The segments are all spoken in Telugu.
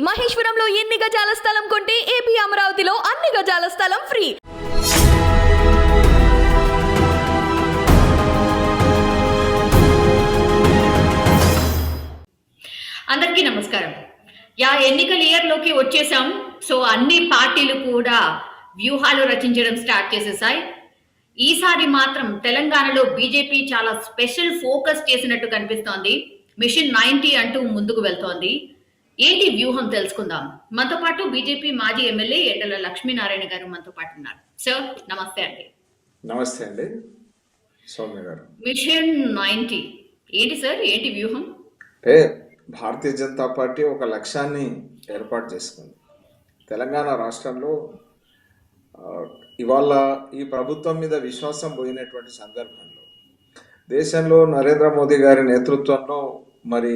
మహేశ్వరంలో ఎన్ని గజాల స్థలం కొంటే ఏపీ అమరావతిలో అన్ని గజాల స్థలం ఫ్రీ. అందరికీ నమస్కారం. ఎన్నికల ఇయర్లోకి వచ్చేసాం. సో అన్ని పార్టీలు కూడా వ్యూహాలు రచించడం స్టార్ట్ చేసేసాయి. ఈసారి మాత్రం తెలంగాణలో బీజేపీ చాలా స్పెషల్ ఫోకస్ చేసినట్టు కనిపిస్తోంది. మిషన్ 90 అంటూ ముందుకు వెళ్తోంది. ఏంటి వ్యూహం తెలుసుకుందాం. మనతో పాటు బీజేపీ మాజీ ఎమ్మెల్యే ఎడ్డల లక్ష్మీనారాయణ గారు మనతో పాటు ఉన్నారు. సార్ నమస్తే అండి. నమస్తే అండి సౌమ్య గారు. మిషన్ 90 ఏంటి సార్, ఏంటి వ్యూహం? అంటే భారతీయ జనతా పార్టీ ఒక లక్ష్యాన్ని ఏర్పాటు చేసుకుంది. తెలంగాణ రాష్ట్రంలో ఇవాళ ఈ ప్రభుత్వం మీద విశ్వాసం పోయినటువంటి సందర్భంలో దేశంలో నరేంద్ర మోదీ గారి నేతృత్వంలో మరి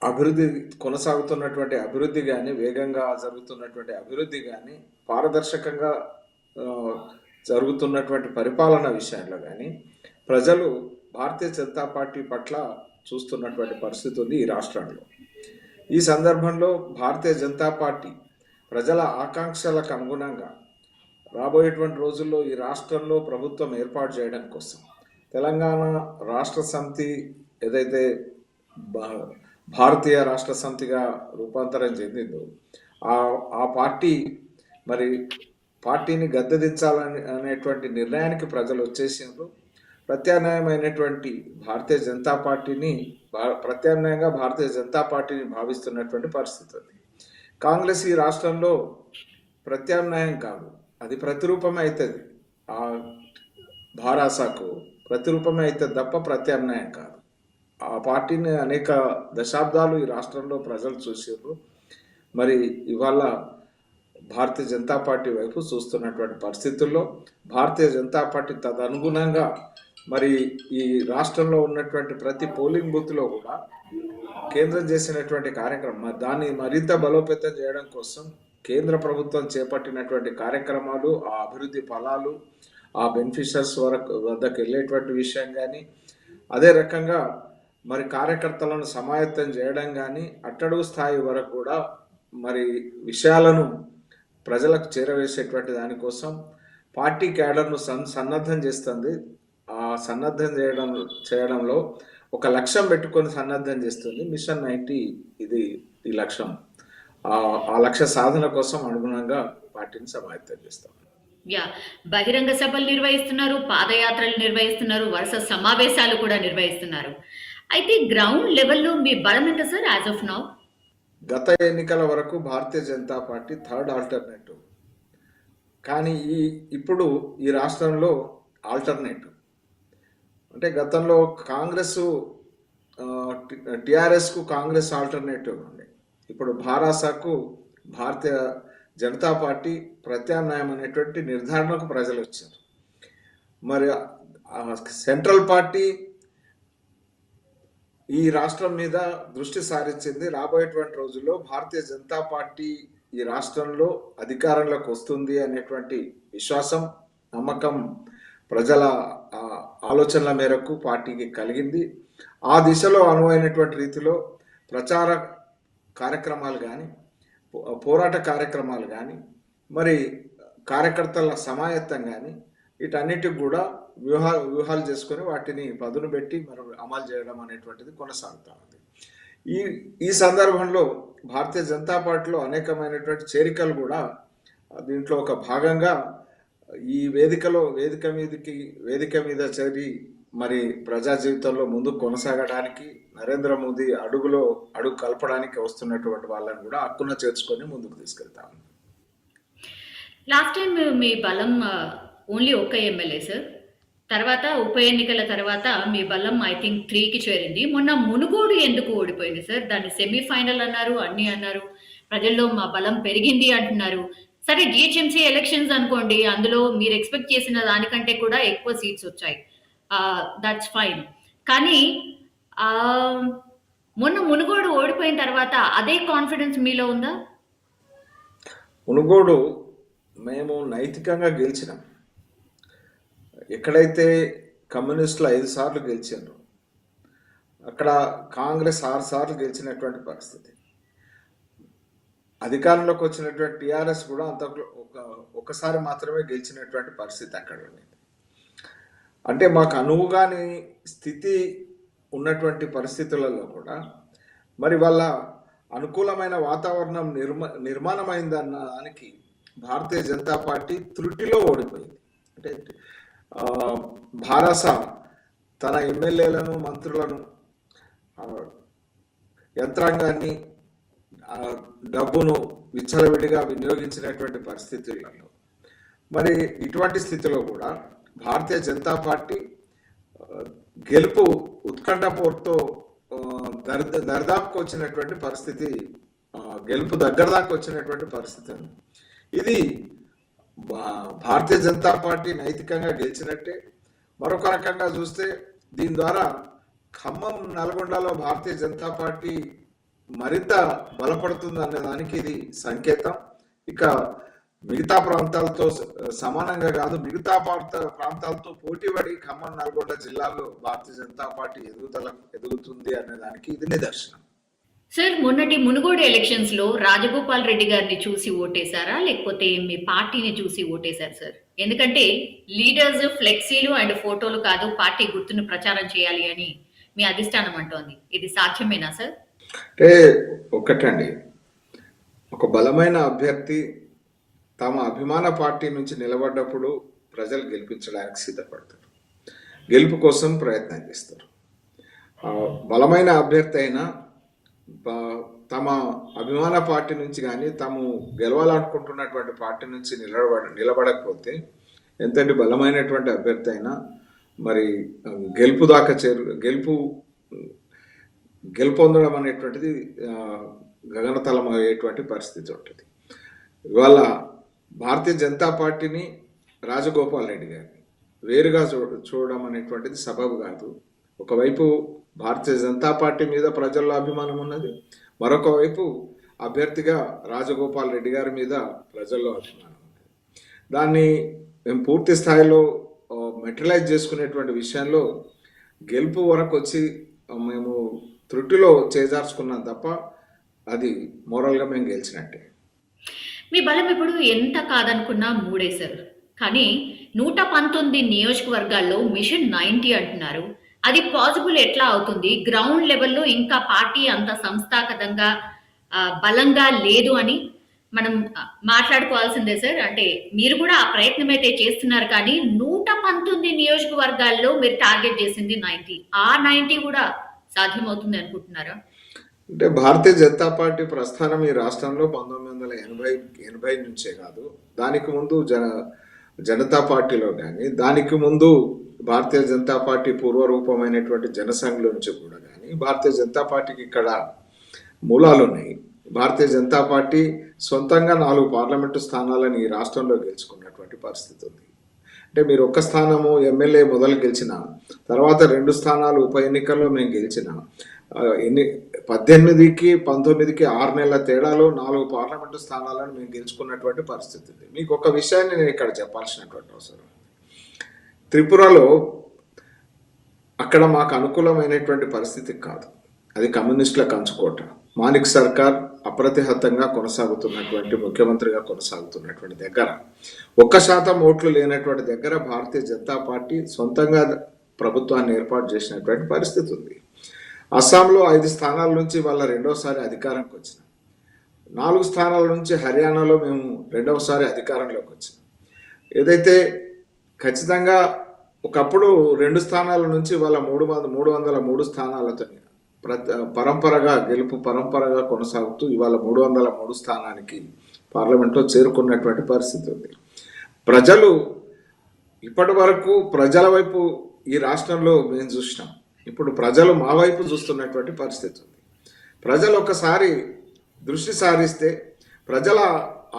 అభివృద్ధి కొనసాగుతున్నటువంటి అభివృద్ధి కానీ, వేగంగా జరుగుతున్నటువంటి అభివృద్ధి కానీ, పారదర్శకంగా జరుగుతున్నటువంటి పరిపాలన విషయంలో కానీ ప్రజలు భారతీయ జనతా పార్టీ పట్ల చూస్తున్నటువంటి పరిస్థితి ఉంది ఈ రాష్ట్రంలో. ఈ సందర్భంలో భారతీయ జనతా పార్టీ ప్రజల ఆకాంక్షలకు అనుగుణంగా రాబోయేటువంటి రోజుల్లో ఈ రాష్ట్రంలో ప్రభుత్వం ఏర్పాటు చేయడం కోసం తెలంగాణ రాష్ట్ర సమితి ఏదైతే భారతీయ రాష్ట్ర సమితిగా రూపాంతరం చెందిందో ఆ పార్టీ మరి పార్టీని గద్దెదించాలని అనేటువంటి నిర్ణయానికి ప్రజలు వచ్చేసిండ్రు. ప్రత్యామ్నాయమైనటువంటి భారతీయ జనతా పార్టీని ప్రత్యామ్నాయంగా భారతీయ జనతా పార్టీని భావిస్తున్నటువంటి పరిస్థితి ఉంది. కాంగ్రెస్ ఈ రాష్ట్రంలో ప్రత్యామ్నాయం కాదు, అది ప్రతిరూపమే అవుతుంది. ఆ భారాసాకు ప్రతిరూపమే అవుతుంది తప్ప ప్రత్యామ్నాయం కాదు. ఆ పార్టీని అనేక దశాబ్దాలు ఈ రాష్ట్రంలో ప్రజలు చూసారు. మరి ఇవాళ భారతీయ జనతా పార్టీ వైపు చూస్తున్నటువంటి పరిస్థితుల్లో భారతీయ జనతా పార్టీ తదనుగుణంగా మరి ఈ రాష్ట్రంలో ఉన్నటువంటి ప్రతి పోలింగ్ బూత్లో కూడా కేంద్రం చేసినటువంటి కార్యక్రమం దాన్ని మరింత బలోపేతం చేయడం కోసం కేంద్ర ప్రభుత్వం చేపట్టినటువంటి కార్యక్రమాలు, ఆ అభివృద్ధి ఫలాలు, ఆ బెనిఫిషియర్స్ వద్దకు వెళ్ళేటువంటి విషయం కానీ, అదే రకంగా మరి కార్యకర్తలను సమాయత్తం చేయడం కానీ, అట్టడుగు స్థాయి వరకు కూడా మరి విషయాలను ప్రజలకు చేరవేసేటువంటి దానికోసం పార్టీ క్యాడర్ను సన్నద్ధం చేస్తుంది. ఆ సన్నద్ధం చేయడంలో ఒక లక్ష్యం పెట్టుకొని సన్నద్ధం చేస్తుంది. మిషన్ 90 ఇది ఈ లక్ష్యం. ఆ లక్ష్య సాధన కోసం అనుగుణంగా పార్టీని సమాయత్తం చేస్తాం. బహిరంగ సభలు నిర్వహిస్తున్నారు, పాదయాత్రలు నిర్వహిస్తున్నారు, వరుస సమావేశాలు కూడా నిర్వహిస్తున్నారు. అయితే గ్రౌండ్ లెవెల్లో మీ బలం ఎంత సార్ యాజ్ ఆఫ్ నౌ? గత ఎన్నికల వరకు Bharatiya Janata party third alternative, కానీ ఇప్పుడు ఈ రాష్ట్రంలో ఆల్టర్నేటివ్ అంటే గతంలో కాంగ్రెస్ టిఆర్ఎస్కు కాంగ్రెస్ ఆల్టర్నేటివ్ ఉండే, ఇప్పుడు భారాసాకు భారతీయ జనతా పార్టీ ప్రత్యామ్నాయం అనేటువంటి నిర్ధారణకు ప్రజలు వచ్చారు. మరి సెంట్రల్ పార్టీ ఈ రాష్ట్రం మీద దృష్టి సారించింది. రాబోయేటువంటి రోజుల్లో భారతీయ జనతా పార్టీ ఈ రాష్ట్రంలో అధికారంలోకి వస్తుంది అనేటువంటి విశ్వాసం, నమ్మకం ప్రజల ఆలోచనల మేరకు పార్టీకి కలిగింది. ఆ దిశలో అనువైనటువంటి రీతిలో ప్రచార కార్యక్రమాలు కానీ, పోరాట కార్యక్రమాలు కానీ, మరి కార్యకర్తల సమాయత్తం కానీ, వీటన్నిటికి కూడా వ్యూహాలు చేసుకొని వాటిని పదును పెట్టి మరి అమలు చేయడం అనేటువంటిది కొనసాగుతూ ఉంది. ఈ సందర్భంలో భారతీయ జనతా పార్టీలో అనేకమైనటువంటి చేరికలు కూడా దీంట్లో ఒక భాగంగా ఈ వేదిక మీద చేరి మరి ప్రజా జీవితంలో ముందుకు కొనసాగడానికి, నరేంద్ర మోదీ అడుగు కలపడానికి వస్తున్నటువంటి వాళ్ళని కూడా హక్కున చేర్చుకొని ముందుకు తీసుకెళ్తాము. లాస్ట్ టైం మీ బలం ఓన్లీ ఒక్క ఎమ్మెల్యే సార్. తర్వాత ఉప ఎన్నికల తర్వాత మీ బలం ఐ థింక్ 3కి చేరింది. మొన్న మునుగోడు ఎందుకు ఓడిపోయింది సార్? దాన్ని సెమీఫైనల్ అన్నారు, అన్ని అన్నారు, ప్రజల్లో మా బలం పెరిగింది అంటున్నారు. సరే, జిహెచ్ఎంసీ ఎలక్షన్స్ అనుకోండి, అందులో మీరు ఎక్స్పెక్ట్ చేసిన దానికంటే కూడా ఎక్కువ సీట్స్ వచ్చాయి, దట్స్ ఫైన్. కానీ మొన్న మునుగోడు ఓడిపోయిన తర్వాత అదే కాన్ఫిడెన్స్ మీలో ఉందా? మునుగోడు మేము నైతికంగా గెలిచినాం. ఎక్కడైతే కమ్యూనిస్టులు 5 సార్లు గెలిచారు, అక్కడ కాంగ్రెస్ 6 సార్లు గెలిచినటువంటి పరిస్థితి. అధికారంలోకి వచ్చినటువంటి టీఆర్ఎస్ కూడా ఒకసారి మాత్రమే గెలిచినటువంటి పరిస్థితి అక్కడ ఉంది. అంటే మాకు అనువుగాని స్థితి ఉన్నటువంటి పరిస్థితులలో కూడా మరి వాళ్ళ అనుకూలమైన వాతావరణం నిర్మాణమైందన్న దానికి భారతీయ జనతా పార్టీ త్రుటిలో ఓడిపోయింది. అంటే భారస తన ఎమ్మెల్యేలను, మంత్రులను, యంత్రాంగాన్ని, డబ్బును విచ్చలవిడిగా వినియోగించినటువంటి పరిస్థితులలో మరి ఇటువంటి స్థితిలో కూడా భారతీయ జనతా పార్టీ గెలుపు ఉత్కంఠపోరుతో దరిదాపుకు వచ్చినటువంటి పరిస్థితి, గెలుపు దగ్గర దాకా వచ్చినటువంటి పరిస్థితి. ఇది భారతీయ జనతా పార్టీ నైతికంగా గెలిచినట్టే. మరొక రకంగా చూస్తే దీని ద్వారా ఖమ్మం, నల్గొండలో భారతీయ జనతా పార్టీ మరింత బలపడుతుంది అనే దానికి ఇది సంకేతం. ఇక మిగతా ప్రాంతాలతో సమానంగా కాదు, మిగతా ప్రాంతాలతో పోటీపడి ఖమ్మం, నల్గొండ జిల్లాలో భారతీయ జనతా పార్టీ ఎదుగుతుంది అనే దానికి ఇది నిదర్శనం. సార్, మొన్నటి మునుగోడు ఎలక్షన్స్ లో రాజగోపాల్ రెడ్డి గారిని చూసి ఓటేశారా, లేకపోతే మీ పార్టీని చూసి ఓటేశారు సార్? ఎందుకంటే లీడర్స్ ఫ్లెక్సీలు అండ్ ఫోటోలు కాదు, పార్టీ గుర్తును ప్రచారం చేయాలి అని మీ అధిష్టానం అంటోంది. ఇది సాధ్యమేనా సార్? అంటే ఒకటండి, ఒక బలమైన అభ్యర్థి తమ అభిమాన పార్టీ నుంచి నిలబడ్డప్పుడు ప్రజలు గెలిపించడానికి సిద్ధపడతారు, గెలుపు కోసం ప్రయత్నం చేస్తారు. బలమైన అభ్యర్థి అయినా తమ అభిమాన పార్టీ నుంచి కానీ తాము గెలవాలనుకుంటున్నటువంటి పార్టీ నుంచి నిలబడకపోతే ఎంతటి బలమైనటువంటి అభ్యర్థి అయినా మరి గెలుపు దాకా గెలుపొందడం అనేటువంటిది గగనతలం అయ్యేటువంటి పరిస్థితి ఉంటుంది. ఇవాళ భారతీయ జనతా పార్టీని, రాజగోపాల్ రెడ్డి గారిని వేరుగా చూడడం అనేటువంటిది సబబు కాదు. ఒకవైపు భారతీయ జనతా పార్టీ మీద ప్రజల్లో అభిమానం ఉన్నది, మరొక వైపు అభ్యర్థిగా రాజగోపాల్ రెడ్డి గారి మీద ప్రజల్లో అభిమానం ఉన్నది. దాన్ని మేము పూర్తి స్థాయిలో మెటీరియలైజ్ చేసుకునేటువంటి విషయంలో గెలుపు వరకు వచ్చి మేము త్రుటిలో చేజార్చుకున్నాం తప్ప అది మోరల్గా మేము గెలిచినట్టే. మీ బలం ఇప్పుడు ఎంత కాదనుకున్నా మూడేశారు, కానీ 119 నియోజకవర్గాల్లో మిషన్ 90 అంటున్నారు. అది పాసిబుల్ ఎట్లా అవుతుంది? గ్రౌండ్ లెవెల్లో ఇంకా పార్టీ అంత సంస్థాగతంగా బలంగా లేదు అని మనం మాట్లాడుకోవాల్సిందే సార్. అంటే మీరు కూడా ఆ ప్రయత్నం అయితే చేస్తున్నారు, కానీ 119 నియోజకవర్గాల్లో మీరు టార్గెట్ చేసింది 90. ఆ 90 కూడా సాధ్యమవుతుంది అనుకుంటున్నారా? అంటే భారతీయ జనతా పార్టీ ప్రస్థానం ఈ రాష్ట్రంలో 1980 నుంచే కాదు, దానికి ముందు జనతా పార్టీలో కానీ, దానికి ముందు భారతీయ జనతా పార్టీ పూర్వరూపమైనటువంటి జనసంఘ్ నుంచి కూడా కానీ భారతీయ జనతా పార్టీకి ఇక్కడ మూలాలు ఉన్నాయి. భారతీయ జనతా పార్టీ సొంతంగా 4 పార్లమెంటు స్థానాలను ఈ రాష్ట్రంలో గెలుచుకున్నటువంటి పరిస్థితి ఉంది. అంటే మీరు ఒక్క స్థానము ఎమ్మెల్యే మొదలు గెలిచిన తర్వాత 2 స్థానాలు ఉప ఎన్నికల్లో మేము గెలిచిన 18కి 19కి 6 నెలల తేడాలో 4 పార్లమెంటు స్థానాలను మేము గెలుచుకున్నటువంటి పరిస్థితి ఉంది. మీకు ఒక విషయాన్ని నేను ఇక్కడ చెప్పాల్సినటువంటి అవసరం. త్రిపురలో అక్కడ మాకు అనుకూలమైనటువంటి పరిస్థితి కాదు, అది కమ్యూనిస్టుల కంచుకోట. మానిక్ సర్కార్ అప్రతిహతంగా కొనసాగుతున్నటువంటి ముఖ్యమంత్రిగా కొనసాగుతున్నటువంటి దగ్గర 1% ఓట్లు లేనటువంటి దగ్గర భారతీయ జనతా పార్టీ సొంతంగా ప్రభుత్వాన్ని ఏర్పాటు చేసినటువంటి పరిస్థితి ఉంది. అస్సాంలో 5 స్థానాల నుంచి వాళ్ళ రెండోసారి అధికారంకి వచ్చినాం. 4 స్థానాల నుంచి హర్యానాలో మేము రెండవసారి అధికారంలోకి వచ్చినాం. ఏదైతే ఖచ్చితంగా ఒకప్పుడు 2 స్థానాల నుంచి వాళ్ళ 303 స్థానాలతో గెలుపు పరంపరగా కొనసాగుతూ ఇవాళ 303 స్థానానికి పార్లమెంట్లో చేరుకున్నటువంటి పరిస్థితి ఉంది. ప్రజలు ఇప్పటి వరకు ప్రజల వైపు ఈ రాష్ట్రంలో మేము చూసినాం, ఇప్పుడు ప్రజలు మా వైపు చూస్తున్నటువంటి పరిస్థితి ఉంది. ప్రజలు ఒకసారి దృష్టి సారిస్తే ప్రజల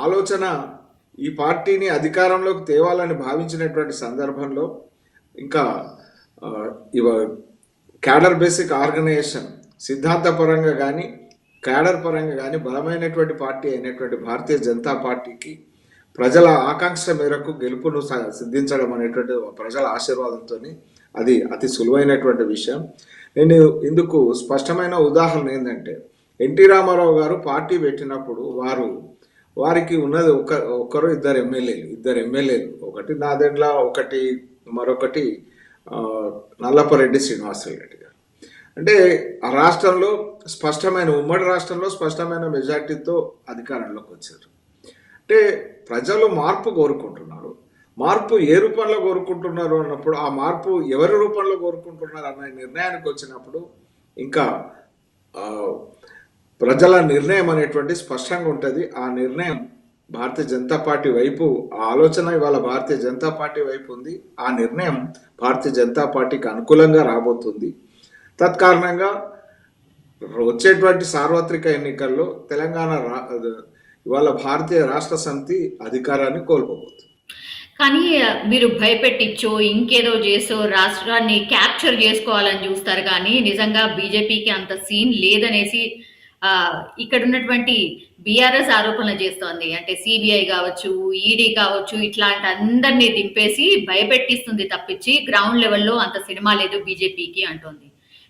ఆలోచన ఈ పార్టీని అధికారంలోకి తేవాలని భావించినటువంటి సందర్భంలో ఇంకా క్యాడర్ బేసిక్ ఆర్గనైజేషన్ సిద్ధాంతపరంగా కానీ క్యాడర్ పరంగా కానీ బలమైనటువంటి పార్టీ అయినటువంటి భారతీయ జనతా పార్టీకి ప్రజల ఆకాంక్ష మేరకు గెలుపును సిద్ధించడం అనేటువంటి ప్రజల ఆశీర్వాదంతో అది అతి సులువైనటువంటి విషయం. నేను ఇందుకు స్పష్టమైన ఉదాహరణ ఏంటంటే ఎన్టీ రామారావు గారు పార్టీ పెట్టినప్పుడు వారికి ఉన్నది ఒకరు ఇద్దరు ఎమ్మెల్యేలు, ఒకటి నాదెండ్ల, మరొకటి నల్లపరెడ్డి శ్రీనివాసరెడ్డి గారు. అంటే ఆ రాష్ట్రంలో ఉమ్మడి రాష్ట్రంలో స్పష్టమైన మెజార్టీతో అధికారంలోకి వచ్చారు. అంటే ప్రజలు మార్పు కోరుకుంటున్నారు. మార్పు ఏ రూపంలో కోరుకుంటున్నారు అన్నప్పుడు, ఆ మార్పు ఎవరి రూపంలో కోరుకుంటున్నారు అన్న నిర్ణయానికి వచ్చినప్పుడు ఇంకా ప్రజల నిర్ణయం అనేటువంటి స్పష్టంగా ఉంటుంది. ఆ నిర్ణయం భారతీయ జనతా పార్టీ వైపు, ఆ ఆలోచన ఇవాళ భారతీయ జనతా పార్టీ వైపు ఉంది. ఆ నిర్ణయం భారతీయ జనతా పార్టీకి అనుకూలంగా రాబోతుంది. తత్కారణంగా వచ్చేటువంటి సార్వత్రిక ఎన్నికల్లో తెలంగాణ ఇవాళ భారతీయ రాష్ట్ర సమితి అధికారాన్ని కోల్పోబోతుంది. కానీ మీరు భయపెట్టించో ఇంకేదో చేసో రాష్ట్రాన్ని క్యాప్చర్ చేసుకోవాలని చూస్తారు, కానీ నిజంగా బీజేపీకి అంత సీన్ లేదనేసి ఇక్కడ ఉన్నటువంటి బీఆర్ఎస్ ఆరోపణలు చేస్తోంది. అంటే సిబిఐ కావచ్చు, ఈడీ కావచ్చు, ఇట్లాంటి అందరినీ దింపేసి భయపెట్టిస్తుంది తప్పించి గ్రౌండ్ లెవెల్లో అంత సినిమా లేదు బీజేపీకి అంటోంది.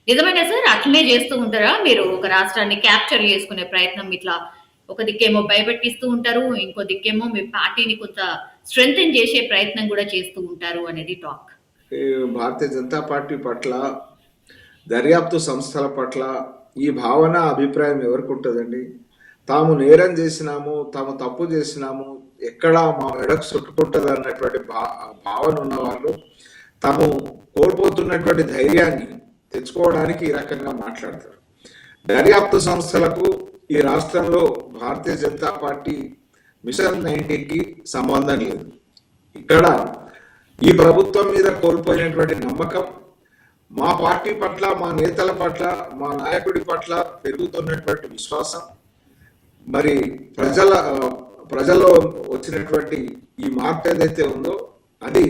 నిజమేనా సార్? అట్లనే చేస్తూ ఉంటారా మీరు? ఒక రాష్ట్రాన్ని క్యాప్చర్ చేసుకునే ప్రయత్నం ఇట్లా ఒక దిక్కేమో భయపెట్టిస్తూ ఉంటారు, ఇంకో దిక్కేమో మీ పార్టీని కొంత స్ట్రెంథెన్ చేసే ప్రయత్నం కూడా చేస్తూ ఉంటారు అనేది టాక్. భారతీయ జనతా పార్టీ పట్ల, దర్యాప్తు సంస్థల పట్ల ఈ భావన, అభిప్రాయం ఎవరికి ఉంటుందండి? తాము నేరం చేసినాము, తాము తప్పు చేసినాము, ఎక్కడ మా మెడకు చుట్టుకుంటుంది అన్నటువంటి భావన ఉన్న వాళ్ళు తాము కోల్పోతున్నటువంటి ధైర్యాన్ని తెచ్చుకోవడానికి ఈ రకంగా మాట్లాడతారు. దర్యాప్తు సంస్థలకు ఈ రాష్ట్రంలో భారతీయ జనతా పార్టీ మిషన్ 90కి సంబంధం లేదు. ఇక్కడ ఈ ప్రభుత్వం మీద కోల్పోయినటువంటి నమ్మకం, మా పార్టీ పట్ల, మా నేతల పట్ల, మా నాయకుడి పట్ల పెరుగుతున్నటువంటి విశ్వాసం, మరి ప్రజల్లో వచ్చినటువంటి ఈ మార్పు ఏదైతే ఉందో అది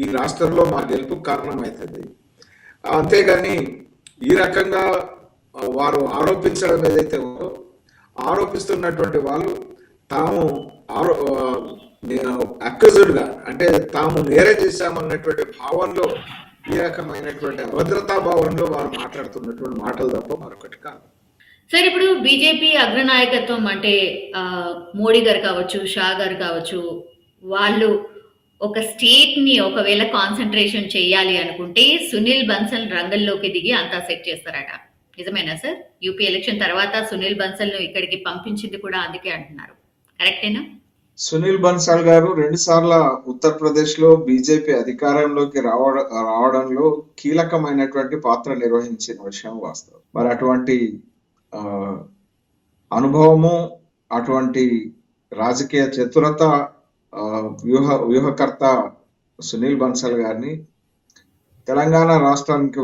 ఈ రాష్ట్రంలో మా గెలుపుకు కారణమవుతుంది. అంతేగాని ఈ రకంగా వారు ఆరోపించడం ఏదైతే ఉందో, ఆరోపిస్తున్నటువంటి వాళ్ళు తాము అక్యూజ్డ్గా, అంటే తాము నేరం చేశామన్నటువంటి భావంలో, ఈ రకమైనటువంటి అభద్రతా భావంలో వారు మాట్లాడుతున్నటువంటి మాటలు తప్ప మరొకటి కాదు. సార్, ఇప్పుడు బీజేపీ అగ్రనాయకత్వం అంటే మోడీ గారు కావచ్చు, షా గారు కావచ్చు, వాళ్ళు ఒక స్టేట్ ని ఒకవేళ కాన్సన్ట్రేషన్ చేయాలి అనుకుంటే సునీల్ బన్సల్ రంగంలోకి దిగి అంతా సెట్ చేస్తారట. నిజమేనా సార్? యూపీ ఎలక్షన్ తర్వాత సునీల్ బన్సల్ ను ఇక్కడికి పంపించింది కూడా అందుకే అంటున్నారు. కరెక్టేనా? సునీల్ బన్సల్ గారు 2 సార్ల ఉత్తరప్రదేశ్ లో బీజేపీ అధికారంలోకి రావడంలో కీలకమైనటువంటి పాత్ర నిర్వహించిన విషయం వాస్తవం. మరి అటువంటి అనుభవము, అటువంటి రాజకీయ చతురత, వ్యూహకర్త సునీల్ బన్సల్ గారిని తెలంగాణ రాష్ట్రానికి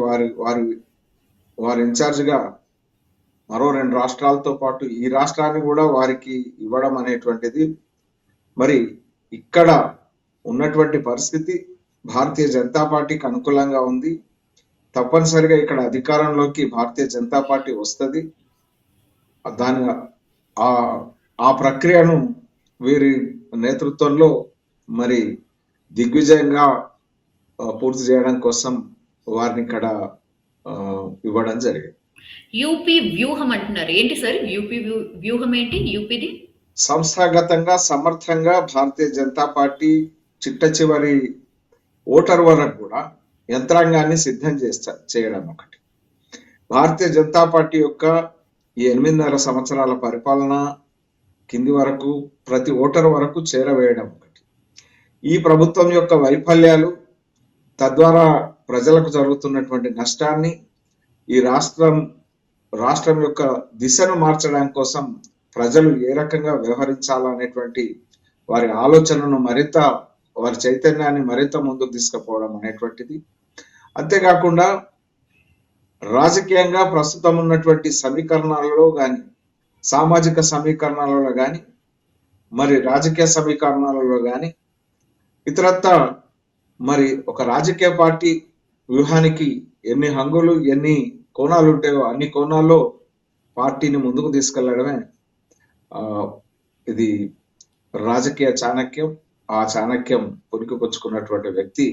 వారి ఇన్ఛార్జిగా మరో 2 రాష్ట్రాలతో పాటు ఈ రాష్ట్రాన్ని కూడా వారికి ఇవ్వడం అనేటువంటిది, మరి ఇక్కడ ఉన్నటువంటి పరిస్థితి భారతీయ జనతా పార్టీకి అనుకూలంగా ఉంది. తప్పనిసరిగా ఇక్కడ అధికారంలోకి భారతీయ జనతా పార్టీ వస్తుంది. దాని ఆ ప్రక్రియను వీరి నేతృత్వంలో మరి దిగ్విజయంగా పూర్తి చేయడం కోసం వారిని ఇక్కడ ఇవ్వడం జరిగింది. యూపీ వ్యూహం అంటున్నారు, ఏంటి సార్ యూపీ వ్యూహం? ఏంటి యూపీది? సంస్థాగతంగా సమర్థంగా భారతీయ జనతా పార్టీ చిట్ట చివరి ఓటర్ వరకు కూడా యంత్రాంగాన్ని సిద్ధం చేయడం ఒకటి. భారతీయ జనతా పార్టీ యొక్క ఈ 8.5 సంవత్సరాల పరిపాలన కింది వరకు ప్రతి ఓటర్ వరకు చేరవేయడం ఒకటి. ఈ ప్రభుత్వం యొక్క వైఫల్యాలు, తద్వారా ప్రజలకు జరుగుతున్నటువంటి నష్టాన్ని, ఈ రాష్ట్రం యొక్క దిశను మార్చడం కోసం ప్రజలు ఏ రకంగా వ్యవహరించాలనేటువంటి వారి ఆలోచనను మరింత, వారి చైతన్యాన్ని మరింత ముందుకు తీసుకుపోవడం అనేటువంటిది. అంతేకాకుండా రాజకీయంగా ప్రస్తుతం ఉన్నటువంటి సమీకరణాలలో కానీ, సామాజిక సమీకరణాలలో కానీ, మరి రాజకీయ సమీకరణాలలో కానీ, ఇతరత్తా మరి ఒక రాజకీయ పార్టీ వ్యూహానికి ఎన్ని హంగులు, ఎన్ని కోణాలు ఉంటాయో అన్ని కోణాల్లో పార్టీని ముందుకు తీసుకెళ్లడమే ఇది రాజకీయ చాణక్యం. ఆ చాణక్యం పుణికిపుచ్చుకున్నటువంటి వ్యక్తి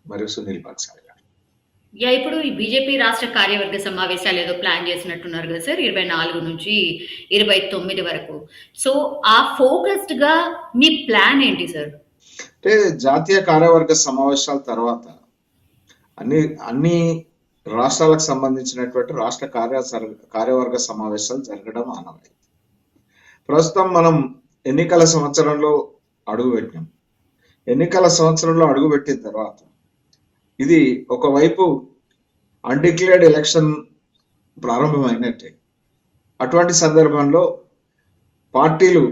మరి సునీల్ బన్సల్ గారు. ఇప్పుడు ఈ బీజేపీ రాష్ట్ర కార్యవర్గ సమావేశాలు ఏదో ప్లాన్ చేసినట్టున్నారు కదా సార్, 24 నుంచి 29 వరకు. సో ఆ ఫోకస్డ్ గా మీ ప్లాన్ ఏంటి సార్? అంటే జాతీయ కార్యవర్గ సమావేశాల తర్వాత అన్ని అన్ని రాష్ట్రాలకు సంబంధించినటువంటి రాష్ట్ర కార్యవర్గ సమావేశాలు జరగడం ఆనవాయితీ. ప్రస్తుతం మనం ఎన్నికల సంవత్సరంలో అడుగుపెట్టినాం. ఎన్నికల సంవత్సరంలో అడుగుపెట్టిన తర్వాత ఇది ఒకవైపు అన్డిక్లేర్డ్ ఎలక్షన్ ప్రారంభమైనట్టే. అటువంటి సందర్భంలో పార్టీలు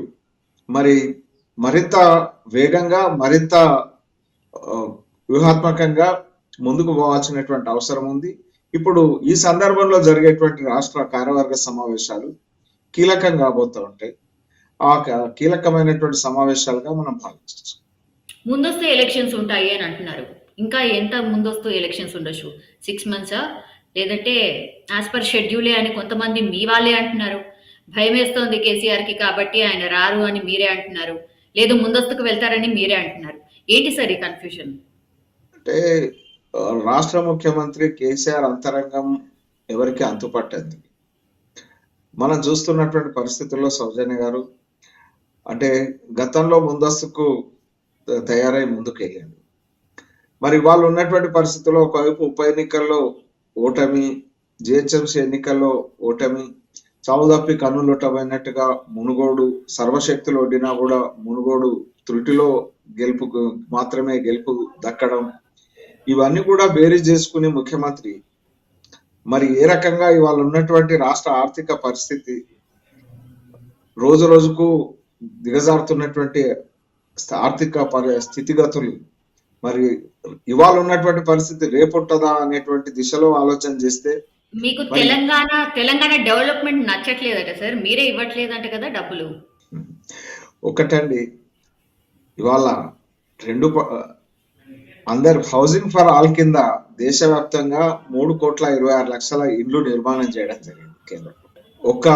మరింత వేగంగా మరింత వ్యూహాత్మకంగా ముందుకు పోవాల్సినటువంటి అవసరం ఉంది. ఇప్పుడు ఈ సందర్భంలో జరిగేటువంటి రాష్ట్ర కార్యవర్గ సమావేశాలు కీలకం కాబోతూ ఉంటాయి. ఆ కీలకమైనటువంటి సమావేశాలుగా మనం భావించవచ్చు. ముందస్తు ఎలక్షన్స్ ఉంటాయి అని అంటున్నారు. ఇంకా ఎంత ముందస్తు ఎలక్షన్స్ ఉండొచ్చు? 6 months లేదంటే యాజ్ పర్ షెడ్యూలే అని కొంతమంది మీ వాళ్ళే అంటున్నారు. భయం వేస్తోంది కేసీఆర్కి కాబట్టి ఆయన రారు అని మీరే అంటున్నారు. లేదు ముందస్తుకు వెళ్తారని మీరే అంటున్నారు. ఏంటి సార్ ఈ కన్ఫ్యూజన్? అంటే రాష్ట్ర ముఖ్యమంత్రి కేసీఆర్ అంతరంగం ఎవరికి అంతుపట్టండి. మనం చూస్తున్నటువంటి పరిస్థితుల్లో సౌజన్య గారు అంటే గతంలో ముందస్తుకు తయారై ముందుకు వెళ్ళాడు. మరి వాళ్ళు ఉన్నటువంటి పరిస్థితుల్లో ఒకవైపు ఉప ఎన్నికల్లో ఓటమి, జిహెచ్ఎంసీ ఎన్నికల్లో ఓటమి, చావుదప్పి కన్నులొట్టమైనట్టుగా మునుగోడు సర్వశక్తులు ఒడ్డినా కూడా మునుగోడు త్రుటిలో మాత్రమే గెలుపు దక్కడం, ఇవన్నీ కూడా బేరీజ్ చేసుకునే ముఖ్యమంత్రి మరి ఏ రకంగా ఇవాళ ఉన్నటువంటి రాష్ట్ర ఆర్థిక పరిస్థితి రోజు రోజుకు దిగజారుతున్నటువంటి ఆర్థిక స్థితిగతులు మరి ఇవాళ ఉన్నటువంటి పరిస్థితి రేపుంటదా అనేటువంటి దిశలో ఆలోచన చేస్తే మీకు తెలంగాణ డెవలప్మెంట్ నచ్చట్లేదట సార్, మీరే ఇవ్వట్లేదంట కదా డబ్బులు. ఒకటండి, ఇవాళ అందరు హౌసింగ్ ఫర్ ఆల్ కింద దేశవ్యాప్తంగా 3,26,00,000 ఇండ్లు నిర్మాణం చేయడం జరిగింది కేంద్రం. ఒక్క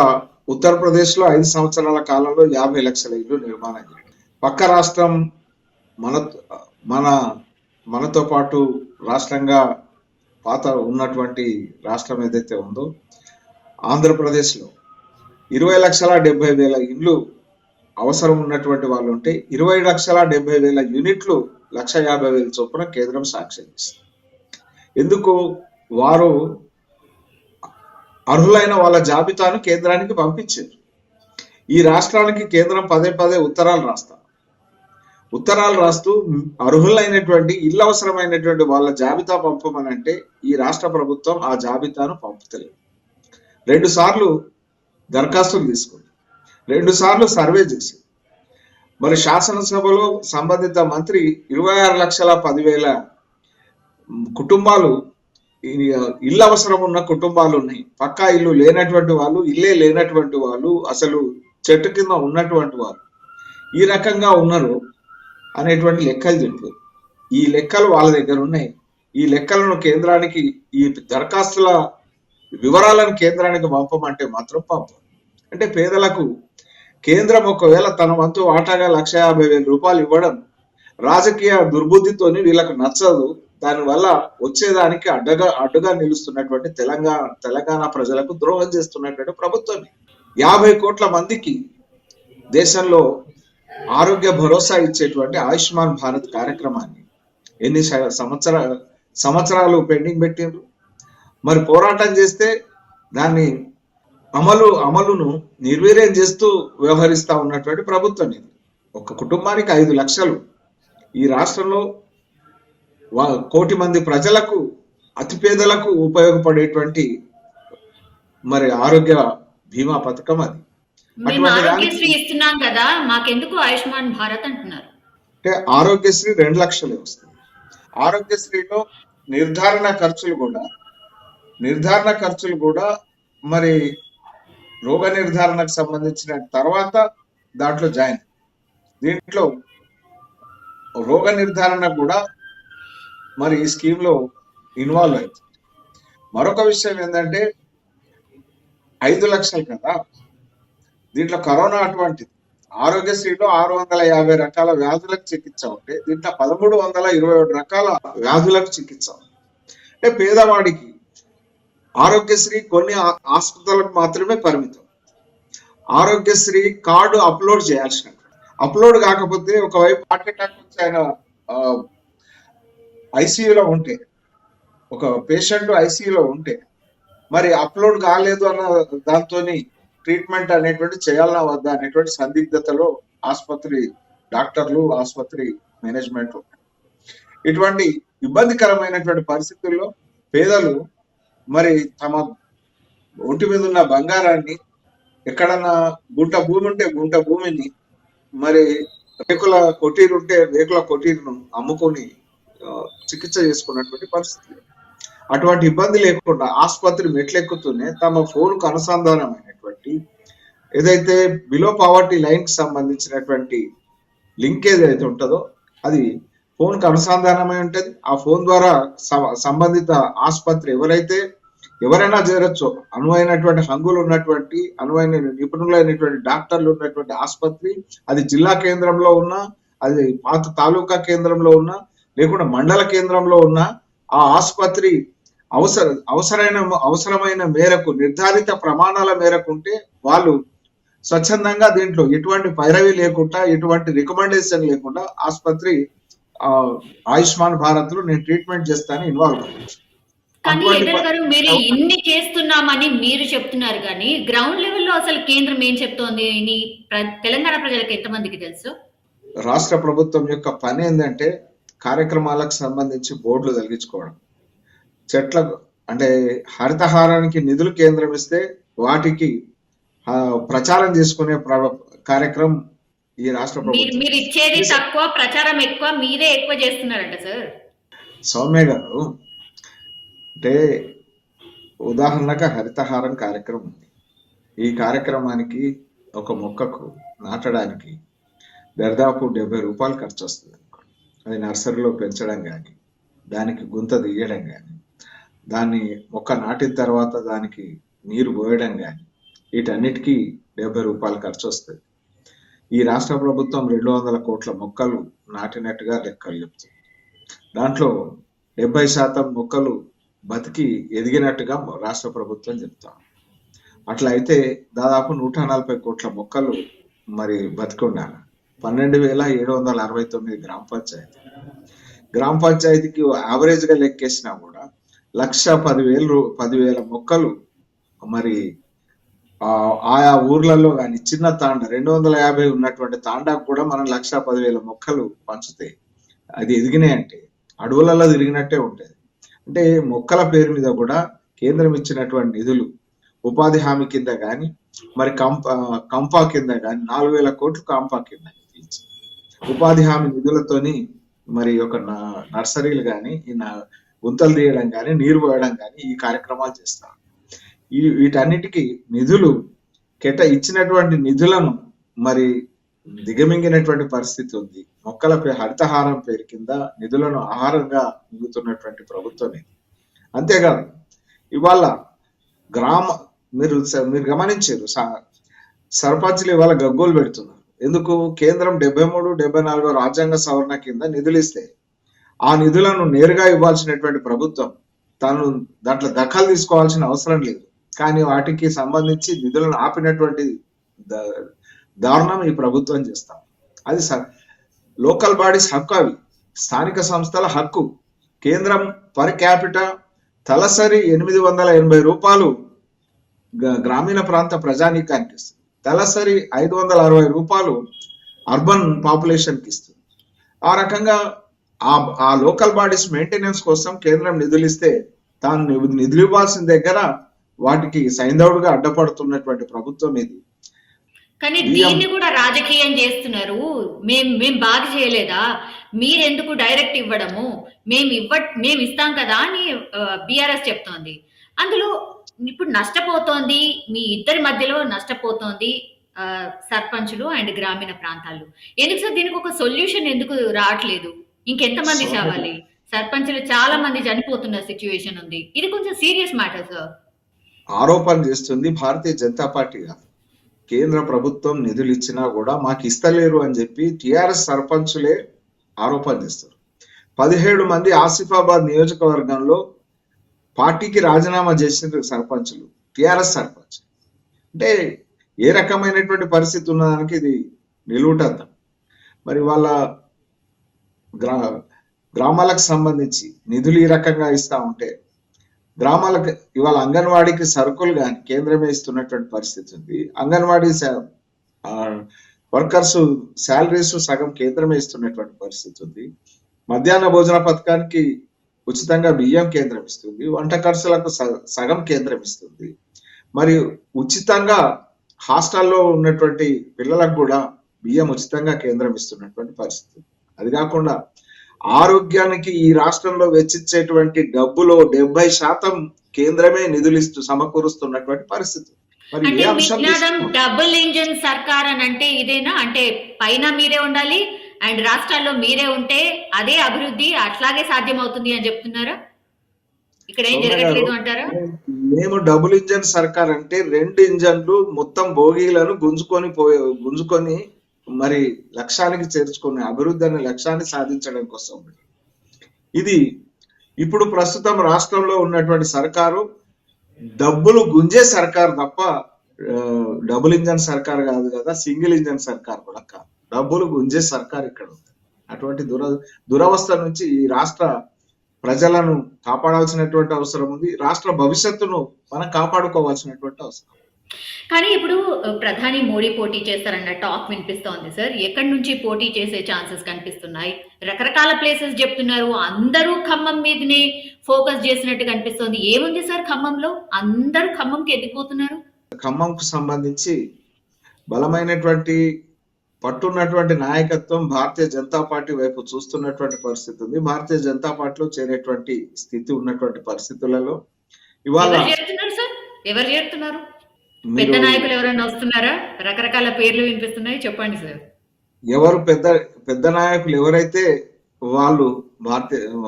ఉత్తరప్రదేశ్ లో 5 సంవత్సరాల కాలంలో 50 లక్షల ఇల్లు నిర్మాణం చేయడం. పక్క రాష్ట్రం మనతో పాటు రాష్ట్రంగా పాత ఉన్నటువంటి రాష్ట్రం ఏదైతే ఉందో ఆంధ్రప్రదేశ్లో 20,70,000 ఇండ్లు అవసరం ఉన్నటువంటి వాళ్ళు ఉంటే 20,70,000 యూనిట్లు 1,50,000 చొప్పున కేంద్రం సాంక్షన్ చేస్తుంది. ఎందుకు? వారు అర్హులైన వాళ్ళ జాబితాను కేంద్రానికి పంపించారు. ఈ రాష్ట్రానికి కేంద్రం పదే ఉత్తరాలు రాస్తూ అర్హులైనటువంటి ఇల్లు అవసరమైనటువంటి వాళ్ళ జాబితా పంపమనంటే ఈ రాష్ట్ర ప్రభుత్వం ఆ జాబితాను పంపుతలేదు. 2 సార్లు దరఖాస్తులు తీసుకుంది, 2 సార్లు సర్వే చేసి మరి శాసనసభలో సంబంధిత మంత్రి 26,10,000 కుటుంబాలు ఇల్లు అవసరం ఉన్న కుటుంబాలు ఉన్నాయి. పక్కా ఇల్లు లేనటువంటి వాళ్ళు, ఇల్లే లేనటువంటి వాళ్ళు, అసలు చెట్టు కింద ఉన్నటువంటి వాళ్ళు ఈ రకంగా ఉన్నారు అనేటువంటి లెక్కలు చెప్పారు. ఈ లెక్కలు వాళ్ళ దగ్గర ఉన్నాయి. ఈ లెక్కలను కేంద్రానికి, ఈ దరఖాస్తుల వివరాలను కేంద్రానికి పంపమంటే మాత్రం పంపం. అంటే పేదలకు కేంద్రం ఒకవేళ తన వంతు వాటాగా 1,50,000 రూపాయలు ఇవ్వడం రాజకీయ దుర్బుద్ధితోని వీళ్ళకు నచ్చదు. దానివల్ల వచ్చేదానికి అడ్డుగా నిలుస్తున్నటువంటి తెలంగాణ ప్రజలకు ద్రోహం చేస్తున్నటువంటి ప్రభుత్వమే. 50 కోట్ల మందికి దేశంలో ఆరోగ్య భరోసా ఇచ్చేటువంటి ఆయుష్మాన్ భారత్ కార్యక్రమాన్ని ఎన్ని సంవత్సరాలు పెండింగ్ పెట్టిండ్రు. మరి పోరాటం చేస్తే దాన్ని అమలును నిర్వీర్యం చేస్తూ వ్యవహరిస్తా ఉన్నటువంటి ప్రభుత్వం ఇది. ఒక కుటుంబానికి 5 లక్షలు ఈ రాష్ట్రంలో 1 కోటి మంది ప్రజలకు, అతిపేదలకు ఉపయోగపడేటువంటి మరి ఆరోగ్య బీమా పథకం అది. మేము ఆరోగ్యశ్రీ ఇస్తున్నాం కదా, మాకెందుకు ఆయుష్మాన్ భారత్ అంటున్నారు? అంటే ఆరోగ్యశ్రీ 2 లక్షలే వస్తుంది. ఆరోగ్యశ్రీలో నిర్ధారణ ఖర్చులు కూడా మరి రోగ నిర్ధారణకు సంబంధించిన తర్వాత దాంట్లో జాయిన్. దీంట్లో రోగ నిర్ధారణ కూడా మరి ఈ స్కీమ్ లో ఇన్వాల్వ్ అవుతుంది. మరొక విషయం ఏంటంటే 5 లక్షలు కదా, దీంట్లో కరోనా అటువంటిది. ఆరోగ్యశ్రీలో 650 రకాల వ్యాధులకు చికిత్స ఉంటే దీంట్లో 1,321 రకాల వ్యాధులకు చికిత్స. అంటే పేదవాడికి ఆరోగ్యశ్రీ కొన్ని ఆసుపత్రులకు మాత్రమే పరిమితం. ఆరోగ్యశ్రీ కార్డు అప్లోడ్ చేయాల్సిన, అప్లోడ్ కాకపోతే ఒకవైపు హార్ట్ అటాక్ వచ్చి ఆయన ఐసీయూలో ఉంటే, ఒక పేషెంట్ ఐసీయూలో ఉంటే మరి అప్లోడ్ కాలేదు అన్న దాంతో ట్రీట్మెంట్ అనేటువంటి చేయాలన్నా వద్దా అనేటువంటి సందిగ్ధతలో ఆసుపత్రి డాక్టర్లు, ఆసుపత్రి మేనేజ్మెంట్ ఉంటాయి. ఇటువంటి ఇబ్బందికరమైనటువంటి పరిస్థితుల్లో పేదలు మరి తమ ఒంటి మీద ఉన్న బంగారాన్ని, ఎక్కడన్నా గుంట భూమి ఉంటే గుంట భూమిని, మరి రేకుల కొటీరు ఉంటే రేకుల కొటీరును అమ్ముకొని చికిత్స చేసుకున్నటువంటి పరిస్థితి. అటువంటి ఇబ్బంది లేకుండా ఆసుపత్రి మెట్లెక్కుతూనే తమ ఫోన్కు అనుసంధానమైనటువంటి ఏదైతే బిలో పావర్టీ లైన్ కి సంబంధించినటువంటి లింక్ ఏదైతే ఉంటుందో అది ఫోన్కి అనుసంధానమై ఉంటుంది. ఆ ఫోన్ ద్వారా సంబంధిత ఆసుపత్రి ఎవరైనా చేరొచ్చు, అనువైనటువంటి హంగులు ఉన్నటువంటి, అనువైన నిపుణులైనటువంటి డాక్టర్లు ఉన్నటువంటి ఆసుపత్రి, అది జిల్లా కేంద్రంలో ఉన్నా, అది పాత తాలూకా కేంద్రంలో ఉన్నా, లేకుండా మండల కేంద్రంలో ఉన్నా, ఆ ఆసుపత్రి అవసరమైన మేరకు, నిర్ధారిత ప్రమాణాల మేరకు ఉంటే వాళ్ళు స్వచ్ఛందంగా దీంట్లో ఎటువంటి పైరవి లేకుండా, ఎటువంటి రికమెండేషన్ లేకుండా ఆసుపత్రి ఆయుష్మాన్ భారత్ లో నేను ట్రీట్మెంట్ చేస్తాను ఇన్వాల్వ్ అవ్వచ్చు. కానీ ఎన్ఆర్ గారు, మీరు ఇన్ని చేస్తున్నామని మీరు చెప్తున్నారు కానీ గ్రౌండ్ లెవెల్లో అసలు కేంద్రం ఏం చెప్తోంది తెలంగాణ ప్రజలకు ఎంతమందికి తెలుసు? రాష్ట్ర ప్రభుత్వం యొక్క పని ఏంటంటే కార్యక్రమాలకు సంబంధించి బోర్డులు తొలగించుకోవడం, చెట్లకు అంటే హరితహారానికి నిధులు కేంద్రం ఇస్తే వాటికి ప్రచారం చేసుకునే కార్యక్రమం ఈ రాష్ట్ర ప్రభుత్వం. మీరు ఇచ్చేది తక్కువ, ప్రచారం ఎక్కువ, మీరే ఎక్కువ చేస్తున్నారంట సార్. సౌమ్య గారు, అంటే ఉదాహరణగా హరితహారం కార్యక్రమం ఉంది. ఈ కార్యక్రమానికి ఒక మొక్కకు నాటడానికి దాదాపు 70 రూపాయలు ఖర్చు వస్తుంది. అది నర్సరీలో పెంచడం కానీ, దానికి గుంత తీయడం కానీ, దాన్ని మొక్క నాటిన తర్వాత దానికి నీరు పోయడం కానీ, వీటన్నిటికీ 70 రూపాయలు ఖర్చు వస్తుంది. ఈ రాష్ట్ర ప్రభుత్వం 200 కోట్ల మొక్కలు నాటినట్టుగా లెక్కలు చెప్తుంది. దాంట్లో 70% మొక్కలు బతికి ఎదిగినట్టుగా రాష్ట్ర ప్రభుత్వం చెప్తాం. అట్లా అయితే దాదాపు 140 కోట్ల మొక్కలు మరి బతికి ఉండాలి. 12,769 గ్రామ పంచాయతీకి యావరేజ్ గా లెక్కేసినా కూడా 1,10,000 మొక్కలు మరి ఆయా ఊర్లలో కానీ, చిన్న తాండా 250 ఉన్నటువంటి తాండాకు కూడా మనం 1,10,000 మొక్కలు పంచుతాయి. అది ఎదిగినాయి అంటే అడవులలో తిరిగినట్టే ఉంటుంది. అంటే మొక్కల పేరు మీద కూడా కేంద్రం ఇచ్చినటువంటి నిధులు ఉపాధి హామీ కింద కానీ, మరి కంపా కింద కానీ 4,000 కోట్లు కంపా కింద ఉపాధి హామీ నిధులతోని మరి ఒక నర్సరీలు కానీ, ఈ గుంతలు తీయడం కానీ, నీరు పోయడం కానీ ఈ కార్యక్రమాలు చేస్తారు. వీటన్నిటికీ నిధులు ఇచ్చినటువంటి నిధులను మరి దిగమింగినటువంటి పరిస్థితి ఉంది. మొక్కల హరితహారం పేరు కింద నిధులను ఆహారంగా మిగుతున్నటువంటి ప్రభుత్వం ఇది. అంతేకాదు ఇవాళ మీరు గమనించారు, సర్పంచ్లు ఇవాళ గగ్గోలు పెడుతున్నారు. ఎందుకు? కేంద్రం 73-74 రాజ్యాంగ సవరణ కింద నిధులు ఇస్తే ఆ నిధులను నేరుగా ఇవ్వాల్సినటువంటి ప్రభుత్వం తాను దాంట్లో దఖలు తీసుకోవాల్సిన అవసరం లేదు. కానీ వాటికి సంబంధించి నిధులను ఆపినటువంటి దారుణం ఈ ప్రభుత్వం చేస్తాం. అది లోకల్ బాడీస్ హక్కు, అవి స్థానిక సంస్థల హక్కు. కేంద్రం పర్ క్యాపిటా తలసరి 880 రూపాయలు గ్రామీణ ప్రాంత ప్రజానీకానికి ఇస్తుంది. తలసరి 560 రూపాయలు అర్బన్ పాపులేషన్ కి ఇస్తుంది. ఆ రకంగా ఆ లోకల్ బాడీస్ మెయింటెనెన్స్ కోసం కేంద్రం నిధులు ఇస్తే తాను నిధులు ఇవ్వాల్సిన దగ్గర వాటికి సైంధవుడుగా అడ్డపడుతున్నటువంటి ప్రభుత్వం ఇది. కానీ దీన్ని కూడా రాజకీయం చేస్తున్నారు. మేం బాగా చేయలేదా, మీరెందుకు డైరెక్ట్ ఇవ్వడము, మేము ఇస్తాం కదా అని బీఆర్ఎస్ చెప్తోంది. అందులో ఇప్పుడు నష్టపోతోంది, మీ ఇద్దరి మధ్యలో నష్టపోతోంది సర్పంచులు అండ్ గ్రామీణ ప్రాంతాలు. ఎందుకు సార్ దీనికి ఒక సొల్యూషన్ ఎందుకు రావట్లేదు? ఇంకెంతమంది చావాలి? సర్పంచులు చాలా మంది చనిపోతున్న సిచ్యువేషన్ ఉంది. ఇది కొంచెం సీరియస్ మ్యాటర్ సార్. ఆరోపణ చేస్తుంది భారతీయ జనతా పార్టీ. కేంద్ర ప్రభుత్వం నిధులు ఇచ్చినా కూడా మాకు ఇస్తలేరు అని చెప్పి టిఆర్ఎస్ సర్పంచులే ఆరోపణ చేస్తారు. 17 మంది ఆసిఫాబాద్ నియోజకవర్గంలో పార్టీకి రాజీనామా చేసిన సర్పంచులు, టిఆర్ఎస్ సర్పంచ్. అంటే ఏ రకమైనటువంటి పరిస్థితి ఉన్నదానికి ఇది నిలువుటద్దాం. మరి వాళ్ళ గ్రామాలకు సంబంధించి నిధులు ఈ రకంగా ఇస్తా ఉంటే, గ్రామాలకు ఇవాళ అంగన్వాడీకి సరుకులు కానీ కేంద్రమే ఇస్తున్నటువంటి పరిస్థితి ఉంది. అంగన్వాడీ వర్కర్స్ శాలరీస్ సగం కేంద్రమే ఇస్తున్నటువంటి పరిస్థితి ఉంది. మధ్యాహ్న భోజన పథకానికి ఉచితంగా బియ్యం కేంద్రం ఇస్తుంది. వంట ఖర్చులకు సగం కేంద్రం ఇస్తుంది. మరి ఉచితంగా హాస్టల్లో ఉన్నటువంటి పిల్లలకు కూడా బియ్యం ఉచితంగా కేంద్రం ఇస్తున్నటువంటి పరిస్థితి. అది కాకుండా ఆరోగ్యానికి ఈ రాష్ట్రంలో వెచ్చించేటువంటి డబ్బులో 70% కేంద్రమే నిధులిస్తూ సమకూరుస్తున్నటువంటి పరిస్థితి. మరి అంటే ఏ మీ అంశం నినాదం తీసుకున్నాం? డబుల్ ఇంజిన్ సర్కార్ అని అంటే ఇదేనా? అంటే పైన మీరే ఉండాలి అండ్ రాష్ట్రాల్లో మీరే ఉంటే అదే అభివృద్ధి అట్లాగే సాధ్యమవుతుంది అని చెప్తున్నారా? ఇక్కడ ఏం సౌమ్య గారు, జరగట్లేదు అంటారా? మేము డబుల్ ఇంజన్ సర్కార్ అంటే 2 ఇంజన్లు మొత్తం బోగీలను గుంజుకొని మరి లక్ష్యానికి చేర్చుకునే అభివృద్ధి అనే లక్ష్యాన్ని సాధించడం కోసం. ఇది ఇప్పుడు ప్రస్తుతం రాష్ట్రంలో ఉన్నటువంటి సర్కారు డబ్బులు గుంజే సర్కార్ తప్ప డబుల్ ఇంజన్ సర్కార్ కాదు కదా, సింగిల్ ఇంజన్ సర్కార్ కూడా కాదు. డబ్బులు గుంజే సర్కార్ ఇక్కడ ఉంది. అటువంటి దురవస్థ నుంచి ఈ రాష్ట్ర ప్రజలను కాపాడాల్సినటువంటి అవసరం ఉంది. రాష్ట్ర భవిష్యత్తును మనం కాపాడుకోవాల్సినటువంటి అవసరం. కానీ ఇప్పుడు ప్రధాని మోడీ పోటీ చేస్తారన్న టాక్ వినిపిస్తోంది సార్. ఎక్కడి నుంచి పోటీ చేసే ఛాన్సెస్ కనిపిస్తున్నాయి? రకరకాల ప్లేసెస్ చెప్తున్నారు. అందరూ ఖమ్మం మీదనే ఫోకస్ చేసినట్టు కనిపిస్తోంది. ఏముంది సార్ ఖమ్మంలో? అందరూ ఖమ్మంకి ఎదిగిపోతున్నారు. ఖమ్మంకు సంబంధించి బలమైనటువంటి పట్టున్నటువంటి నాయకత్వం భారతీయ జనతా పార్టీ వైపు చూస్తున్నటువంటి పరిస్థితి ఉంది. భారతీయ జనతా పార్టీలో చేరేటువంటి స్థితి ఉన్నటువంటి పరిస్థితులలో ఇవాళ ఎవరు చేరుతున్నారు సార్? ఎవరు చేరుతున్నారు? పెద్ద మీరు నాయకులు ఎవరైనా వస్తున్నారా? రకరకాల పేర్లు వినిపిస్తున్నాయి, చెప్పండి సార్. ఎవరు పెద్ద నాయకులు ఎవరైతే వాళ్ళు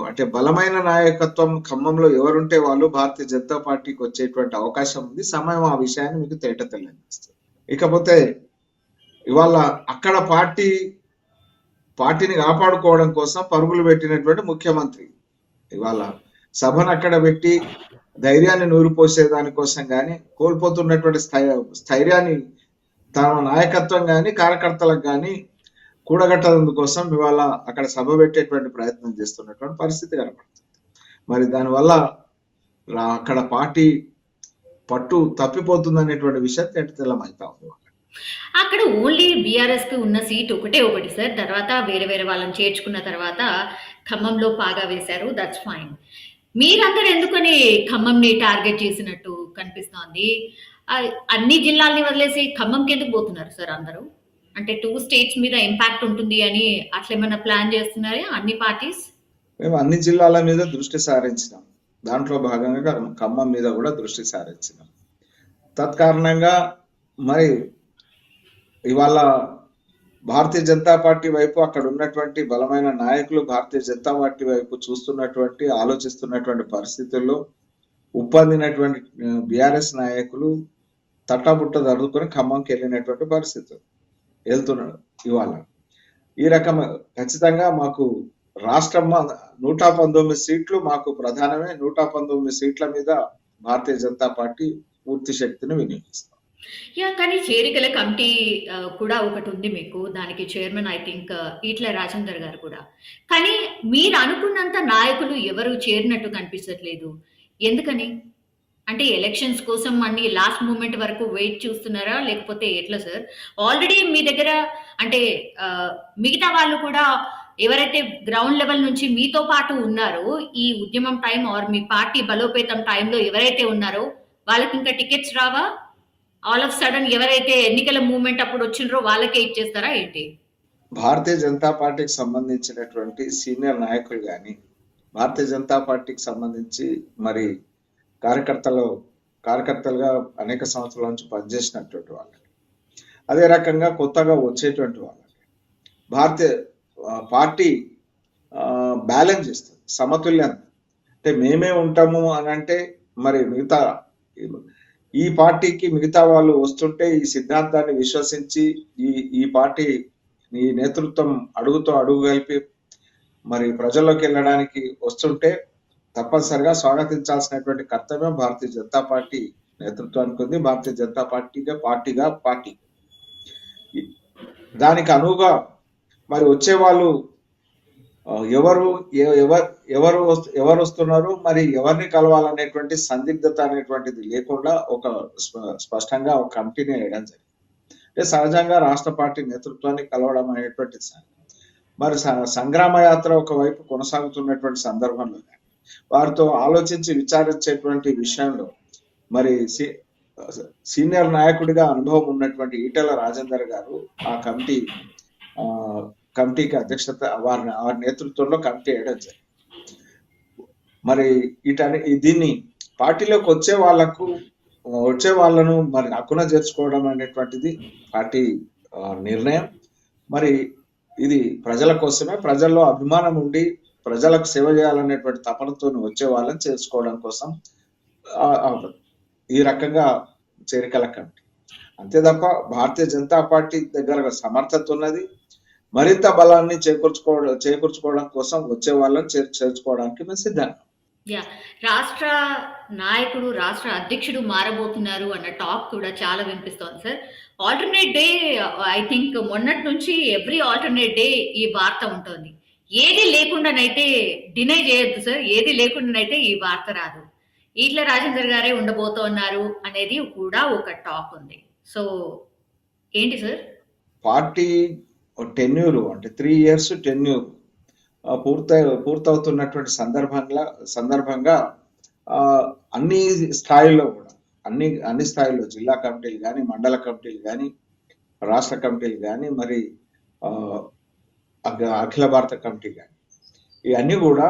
అంటే బలమైన నాయకత్వం ఖమ్మంలో ఎవరుంటే వాళ్ళు భారతీయ జనతా పార్టీకి వచ్చేటువంటి అవకాశం ఉంది. సమయం ఆ విషయాన్ని మీకు తెలియజేస్తుంది. ఇకపోతే ఇవాళ అక్కడ పార్టీని కాపాడుకోవడం కోసం పరుగులు పెట్టినటువంటి ముఖ్యమంత్రి ఇవాళ సభను అక్కడ పెట్టి ధైర్యాన్ని నూరిపోసే దానికోసం కానీ, కోల్పోతున్నటువంటి స్థైర్యాన్ని తన నాయకత్వం కానీ కార్యకర్తలకు కానీ కూడగట్టడం ఇవాళ అక్కడ సభ పెట్టేటువంటి ప్రయత్నం చేస్తున్నటువంటి పరిస్థితి కనపడుతుంది. మరి దానివల్ల అక్కడ పార్టీ పట్టు తప్పిపోతుంది అనేటువంటి విషయం తెల్లమైతా ఉంది. అక్కడ ఓన్లీ బీఆర్ఎస్ కి ఉన్న సీట్ ఒకటి సార్. తర్వాత వేరే వాళ్ళని చేర్చుకున్న తర్వాత ఖమ్మంలో పాగా వేశారు. That's fine. మీరందరూ ఎందుకని ఖమ్మంని టార్గెట్ చేసినట్టు కనిపిస్తోంది? అన్ని జిల్లాల్ని వదిలేసి ఖమ్మంకి ఎందుకు పోతున్నారు సార్ అందరూ? అంటే 2 స్టేట్స్ మీద ఇంపాక్ట్ ఉంటుంది అని అట్లేమన్నా ప్లాన్ చేస్తున్నారా అన్ని పార్టీస్? మేము అన్ని జిల్లాల మీద దృష్టి సారించినాం. దాంట్లో భాగంగా ఖమ్మం మీద కూడా దృష్టి సారించినాం. తత్కారణంగా మరి ఇవాళ భారతీయ జనతా పార్టీ వైపు అక్కడ ఉన్నటువంటి బలమైన నాయకులు భారతీయ జనతా పార్టీ వైపు ఆలోచిస్తున్నటువంటి పరిస్థితుల్లో ఉప్పొందినటువంటి బీఆర్ఎస్ నాయకులు తట్టాబుట్ట జరుపుకొని ఖమ్మంకి వెళ్ళినటువంటి పరిస్థితులు వెళ్తున్నాడు. ఇవాళ ఈ రకం ఖచ్చితంగా మాకు రాష్ట్రం 119 సీట్లు మాకు ప్రధానమే. 119 సీట్ల మీద భారతీయ జనతా పార్టీ పూర్తి శక్తిని వినియోగిస్తాం. కానీ చేరికల కమిటీ కూడా ఒకటి ఉంది మీకు. దానికి చైర్మన్ ఐ థింక్ ఈట్ల రాజేందర్ గారు కూడా. కానీ మీరు అనుకున్నంత నాయకులు ఎవరు చేరినట్టు కనిపించట్లేదు. ఎందుకని? అంటే ఎలక్షన్స్ కోసం అన్ని లాస్ట్ మూమెంట్ వరకు వెయిట్ చూస్తున్నారా లేకపోతే ఎట్లా సార్? ఆల్రెడీ మీ దగ్గర అంటే మిగతా వాళ్ళు కూడా ఎవరైతే గ్రౌండ్ లెవెల్ నుంచి మీతో పాటు ఉన్నారో ఈ ఉద్యమం టైం ఆర్ మీ పార్టీ బలోపేతం టైంలో ఎవరైతే ఉన్నారో వాళ్ళకి ఇంకా టికెట్స్ రావా? ఆల్ ఆఫ్ సడన్ ఎవరైతే ఎన్నికల మూవ్మెంట్ అప్పుడు వచ్చిండ్రో వాళ్ళకే ఇచ్చేస్తారా ఏంటి? భారతీయ జనతా పార్టీకి సంబంధించినటువంటి సీనియర్ నాయకులు కానీ, భారతీయ జనతా పార్టీకి సంబంధించి మరి కార్యకర్తలుగా అనేక సంవత్సరాల నుంచి పనిచేసినటువంటి వాళ్ళకి, అదే రకంగా కొత్తగా వచ్చేటువంటి వాళ్ళకి భారతీయ పార్టీ బ్యాలెన్స్ చేస్తుంది, సమతుల్యం. అంటే మేమే ఉంటాము అని అంటే మరి మిగతా ఈ పార్టీకి మిగతా వాళ్ళు వస్తుంటే ఈ సిద్ధాంతాన్ని విశ్వసించి ఈ పార్టీ ఈ నేతృత్వం అడుగు కలిపి మరి ప్రజల్లోకి వెళ్ళడానికి వస్తుంటే తప్పనిసరిగా స్వాగతించాల్సినటువంటి కర్తవ్యం భారతీయ జనతా పార్టీ నేతృత్వానికి ఉంది. భారతీయ జనతా పార్టీ దానికి అనువుగా మరి వచ్చే వాళ్ళు ఎవరు ఎవరు వస్తున్నారు, మరి ఎవరిని కలవాలనేటువంటి సందిగ్ధత అనేటువంటిది లేకుండా ఒక స్పష్టంగా ఒక కమిటీని వేయడం జరిగింది. అంటే సహజంగా రాష్ట్ర పార్టీ నేతృత్వాన్ని కలవడం అనేటువంటి మరి సంగ్రామ యాత్ర ఒకవైపు కొనసాగుతున్నటువంటి సందర్భంలో వారితో ఆలోచించి విచారించేటువంటి విషయంలో మరి సీనియర్ నాయకుడిగా అనుభవం ఉన్నటువంటి ఈటెల రాజేందర్ గారు ఆ కమిటీకి అధ్యక్షత వారి నేతృత్వంలో కమిటీ వేయడం జరిగింది. మరి దీన్ని పార్టీలోకి వచ్చే వాళ్ళను మరి హక్కున చేర్చుకోవడం అనేటువంటిది పార్టీ నిర్ణయం. మరి ఇది ప్రజల కోసమే, ప్రజల్లో అభిమానం ఉండి ప్రజలకు సేవ చేయాలనేటువంటి తపనతో వచ్చే వాళ్ళని చేర్చుకోవడం కోసం ఈ రకంగా చేరికల కమిటీ. అంతే తప్ప భారతీయ జనతా పార్టీ దగ్గర సమర్థత ఉన్నది. మరింత బలాన్ని చేకూర్చుకోవడం కోసం వచ్చే వాళ్ళని చేర్చుకోవడానికి మేము సిద్ధంగా. రాష్ట్ర నాయకుడు, రాష్ట్ర అధ్యక్షుడు మారబోతున్నారు అన్న టాక్ కూడా చాలా వినిపిస్తోంది sir. Alternate day I think మొన్నటి నుంచి ఎవ్రీ ఆల్టర్నేట్ డే ఈ వార్త ఉంటుంది. ఏది లేకుండానైతే డినై చేయొద్దు సార్, ఏది లేకుండానైతే ఈ వార్త రాదు. ఈట్ల రాజేందర్ గారే ఉండబోతున్నారు అనేది కూడా ఒక టాక్ ఉంది. సో ఏంటి సార్? పార్టీ టెన్యూర్ అంటే 3 years టెన్యూర్ పూర్తవుతున్నటువంటి సందర్భంగా అన్ని స్థాయిల్లో కూడా అన్ని స్థాయిల్లో జిల్లా కమిటీలు కానీ, మండల కమిటీలు కానీ, రాష్ట్ర కమిటీలు కానీ, మరి అఖిల భారత కమిటీ కానీ, ఇవన్నీ కూడా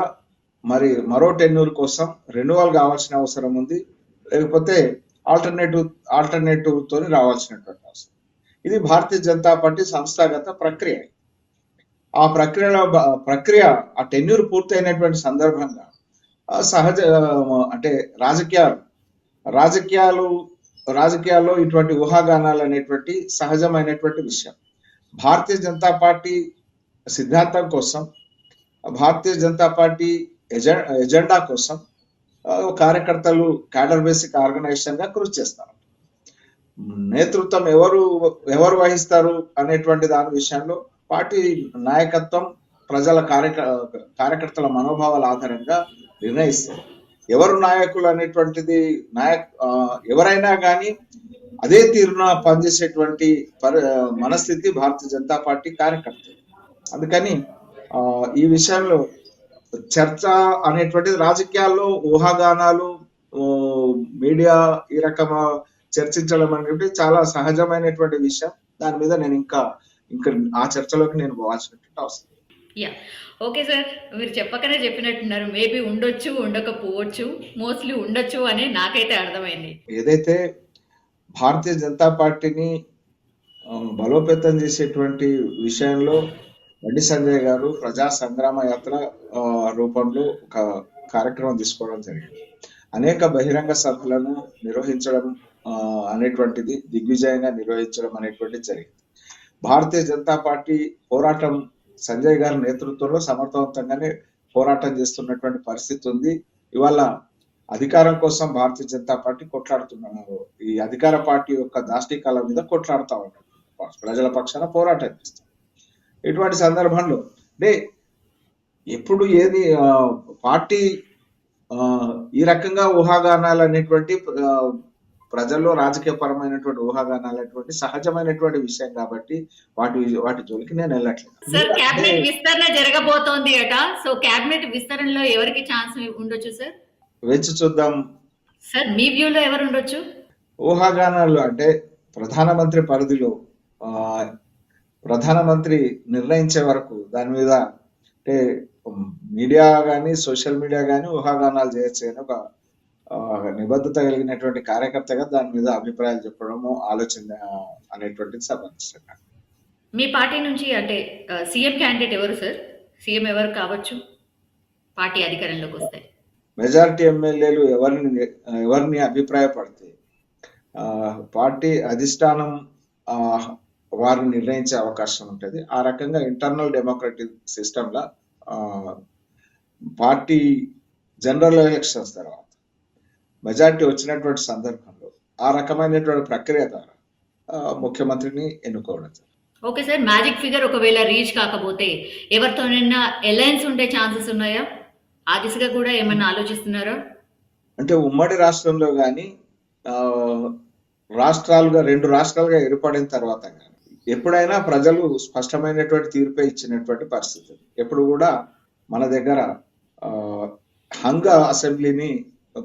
మరి మరో టెన్యూర్ కోసం రెన్యువల్ కావాల్సిన అవసరం ఉంది. లేకపోతే ఆల్టర్నేటివ్ తోని రావాల్సినటువంటి అవసరం. ఇది భారతీయ జనతా పార్టీ సంస్థాగత ప్రక్రియ. ఆ ప్రక్రియ ఆ టెన్యూర్ పూర్తయినటువంటి సందర్భంగా సహజ అంటే రాజకీయాల్లో ఇటువంటి ఊహాగానాలు అనేటువంటి సహజమైనటువంటి విషయం. భారతీయ జనతా పార్టీ సిద్ధాంతం కోసం, భారతీయ జనతా పార్టీ ఎజెండా కోసం కార్యకర్తలు క్యాడర్ బేసిక్ ఆర్గనైజేషన్ గా కృషి చేస్తారు. నేతృత్వం ఎవరు వహిస్తారు అనేటువంటి దాని విషయంలో పార్టీ నాయకత్వం ప్రజల కార్యకర్తల మనోభావాల ఆధారంగా నిర్ణయిస్తారు. ఎవరు నాయకులు అనేటువంటిది ఎవరైనా కానీ అదే తీరున పనిచేసేటువంటి మనస్థితి భారతీయ జనతా పార్టీ కార్యకర్తలు. అందుకని ఈ విషయంలో చర్చ అనేటువంటిది రాజకీయాల్లో ఊహాగానాలు, మీడియా ఈ రకం చర్చించడం అనేది చాలా సహజమైనటువంటి విషయం. దాని మీద నేను ఇంకా ఆ చర్చలోకి నేను పోవాల్సినటువంటి అవసరం. ఓకే సార్, మీరు చెప్పకనే చెప్పినట్టున్నారు. మేబీ ఉండొచ్చు, ఉండకపోవచ్చు, మోస్ట్లీ ఉండొచ్చు అని నాకైతే అర్థమైంది. ఏదైతే భారతీయ జనతా పార్టీని బలోపేతం చేసేటువంటి విషయంలో బండి సంజయ్ గారు ప్రజా సంగ్రామ యాత్ర రూపంలో ఒక కార్యక్రమం తీసుకోవడం జరిగింది. అనేక బహిరంగ సభలను నిర్వహించడం అనేటువంటిది దిగ్విజయంగా నిర్వహించడం అనేటువంటిది జరిగింది. భారతీయ జనతా పార్టీ పోరాటం సంజయ్ గారి నేతృత్వంలో సమర్థవంతంగానే పోరాటం చేస్తున్నటువంటి పరిస్థితి ఉంది. ఇవాళ అధికారం కోసం భారతీయ జనతా పార్టీ కొట్లాడుతున్నారు. ఈ అధికార పార్టీ యొక్క దాష్టికాల మీద కొట్లాడుతూ ఉంటారు, ప్రజల పక్షాన పోరాటం చేస్తారు. ఇటువంటి సందర్భంలో అంటే ఎప్పుడు ఏది పార్టీ ఈ రకంగా ఊహాగానాలు అనేటువంటి ప్రజల్లో రాజకీయ పరమైనటువంటి ఊహాగానాలు అనేటువంటి సహజమైనటువంటి విషయం కాబట్టి వాటి జోలికి నేను వెళ్ళట్లేదు. సార్, క్యాబినెట్ విస్తరణ జరగబోతోంది అట. సో క్యాబినెట్ విస్తరణలో ఎవరికి ఛాన్స్ ఉండొచ్చు సార్? వేచి చూద్దాం సార్. మీ వ్యూలో ఎవరు ఉండొచ్చు? ఊహాగానాలు అంటే ప్రధానమంత్రి పరిధిలో ప్రధానమంత్రి నిర్ణయించే వరకు దాని మీద అంటే మీడియా కానీ, సోషల్ మీడియా కానీ ఊహాగానాలు చేయొచ్చు అని ఒక నిబద్ధత కలిగినటువంటి కార్యకర్తగా దాని మీద అభిప్రాయాలు చెప్పడము, ఆలోచన అనేటువంటిది సంబంధించిన. మీ పార్టీ నుంచి అంటే సీఎం క్యాండిడేట్ ఎవరు సార్? సీఎం ఎవరు కావచ్చు పార్టీ అధికారంలోకి వస్తే? మెజారిటీ ఎమ్మెల్యేలు ఎవరిని అభిప్రాయపడితే పార్టీ అధిష్టానం వారిని నిర్ణయించే అవకాశం ఉంటుంది. ఆ రకంగా ఇంటర్నల్ డెమోక్రటిక్ సిస్టమ్ లా పార్టీ జనరల్ ఎలక్షన్స్ తర్వాత మెజారిటీ వచ్చినటువంటి సందర్భంలో ఆ రకమైనటువంటి ప్రక్రియ ద్వారా ముఖ్యమంత్రిని ఎన్నుకోవడం జరిగింది. ఓకే సార్, మ్యాజిక్ ఫిగర్ ఒకవేళ రీచ్ కాకపోతే ఎవరితోనైనా అలయన్స్ ఉండే ఛాన్సెస్ ఉన్నాయా? ఆ దిశగా కూడా ఏమైనా ఆలోచిస్తున్నారా? అంటే ఉమ్మడి రాష్ట్రంలో కానీ రాష్ట్రాలుగా 2 రాష్ట్రాలుగా ఏర్పడిన తర్వాత కానీ ఎప్పుడైనా ప్రజలు స్పష్టమైనటువంటి తీర్పే ఇచ్చినటువంటి పరిస్థితి. ఎప్పుడు కూడా మన దగ్గర హంగ అసెంబ్లీని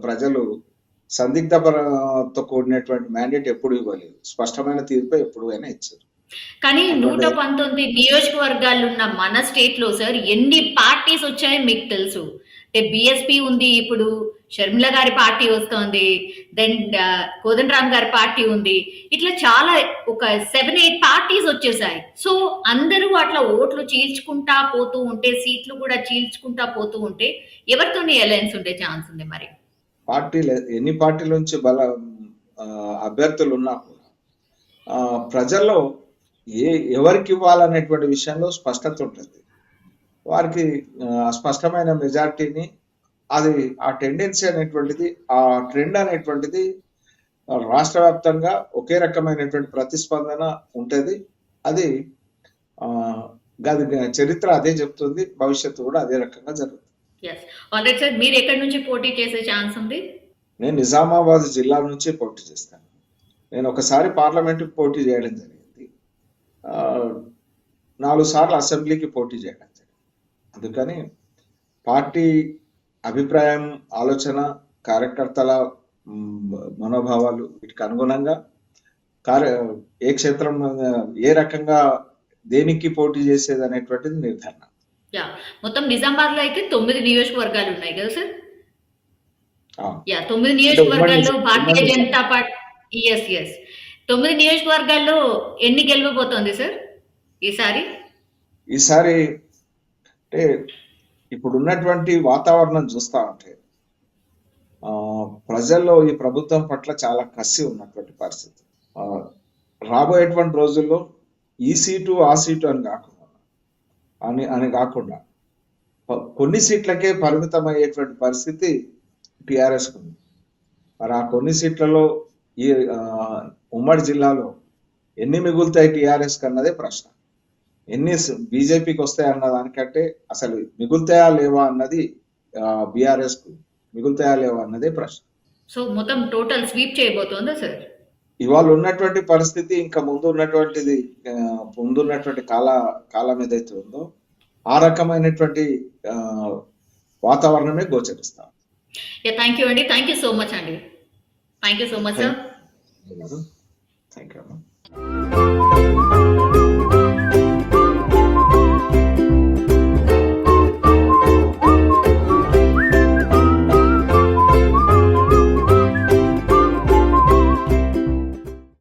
ప్రజలు సందిగ్ధతో కూడినటువంటి మ్యాండేట్ ఎప్పుడు ఇవ్వలేదు. స్పష్టమైన తీర్పే ఎప్పుడైనా ఇచ్చారు. కానీ 119 నియోజకవర్గాలు ఉన్న మన స్టేట్ లో సార్ ఎన్ని పార్టీస్ వచ్చాయో మీకు తెలుసు. అంటే బిఎస్పి ఉంది, ఇప్పుడు షర్మిల గారి పార్టీ వస్తోంది, దెన్ కోదండరామ్ గారి పార్టీ ఉంది, ఇట్లా చాలా ఒక 7-8 పార్టీస్ వచ్చేసాయి. సో అందరూ అట్లా ఓట్లు చీల్చుకుంటా పోతూ ఉంటే, సీట్లు కూడా చీల్చుకుంటా పోతూ ఉంటే ఎవరితోని అలయన్స్ ఉండే ఛాన్స్ ఉంది? మరి పార్టీలు ఎన్ని పార్టీల నుంచి అభ్యర్థులు ఉన్నా కూడా ప్రజల్లో ఎవరికి ఇవ్వాలనేటువంటి విషయంలో స్పష్టత ఉంటుంది. వారికి స్పష్టమైన మెజార్టీని అది ఆ టెండెన్సీ అనేటువంటిది, ఆ ట్రెండ్ అనేటువంటిది రాష్ట్ర వ్యాప్తంగా ఒకే రకమైనటువంటి ప్రతిస్పందన ఉంటుంది. అది చరిత్ర అదే చెప్తుంది, భవిష్యత్తు కూడా అదే రకంగా జరుగుతుంది. ఆల్రైట్ సార్, మీరు ఎక్కడి నుంచి పోటీ చేసే ఛాన్స్ ఉంది? నేను నిజామాబాద్ జిల్లా నుంచి పోటీ చేస్తాను. నేను ఒకసారి పార్లమెంటుకి పోటీ చేయడం జరిగింది, 4 సార్లు అసెంబ్లీకి పోటీ చేయడం జరిగింది. అందుకని పార్టీ అభిప్రాయం, ఆలోచన, కార్యకర్తల మనోభావాలు వీటికి అనుగుణంగా ఏ క్షేత్రం ఏ రకంగా దేనికి పోటీ చేసేది అనేటువంటిది నిర్ధారణ. మొత్తం నిజామాబాద్ లో అయితే 9 నియోజకవర్గాలు ఉన్నాయి కదా సార్? 9 నియోజకవర్గాల్లో భారతీయ జనతా పార్టీ 9 నియోజకవర్గాల్లో ఎన్ని గెలవబోతోంది సార్ ఈసారి? అంటే ఇప్పుడు ఉన్నటువంటి వాతావరణం చూస్తా ఉంటే ప్రజల్లో ఈ ప్రభుత్వం పట్ల చాలా కసి ఉన్నటువంటి పరిస్థితి. రాబోయేటువంటి రోజుల్లో ఈ సీటు ఆ సీటు అని కాకుండా కొన్ని సీట్లకే పరిమితం అయ్యేటువంటి పరిస్థితి టిఆర్ఎస్ ఉంది. మరి ఆ కొన్ని సీట్లలో ఈ ఉమ్మడి జిల్లాలో ఎన్ని మిగులుతాయి టిఆర్ఎస్ అన్నదే ప్రశ్న. ఎన్ని బీజేపీకి వస్తాయి అన్న దానికంటే అసలు మిగులుతాయా లేవా అన్నది బీఆర్ఎస్ కు మిగులుతాయా లేవా అన్నదే ప్రశ్న. సో మొత్తం టోటల్ స్వీప్ చేయబోతోందా సార్? ఇవాళ ఉన్నటువంటి పరిస్థితి ఇంకా ముందున్నటువంటి కాలం ఏదైతే ఉందో ఆ రకమైనటువంటి వాతావరణమే గోచరిస్తాం. థ్యాంక్ యూ అండి, థ్యాంక్ యూ సో మచ్ అండి, thank you so much sir. Thank you.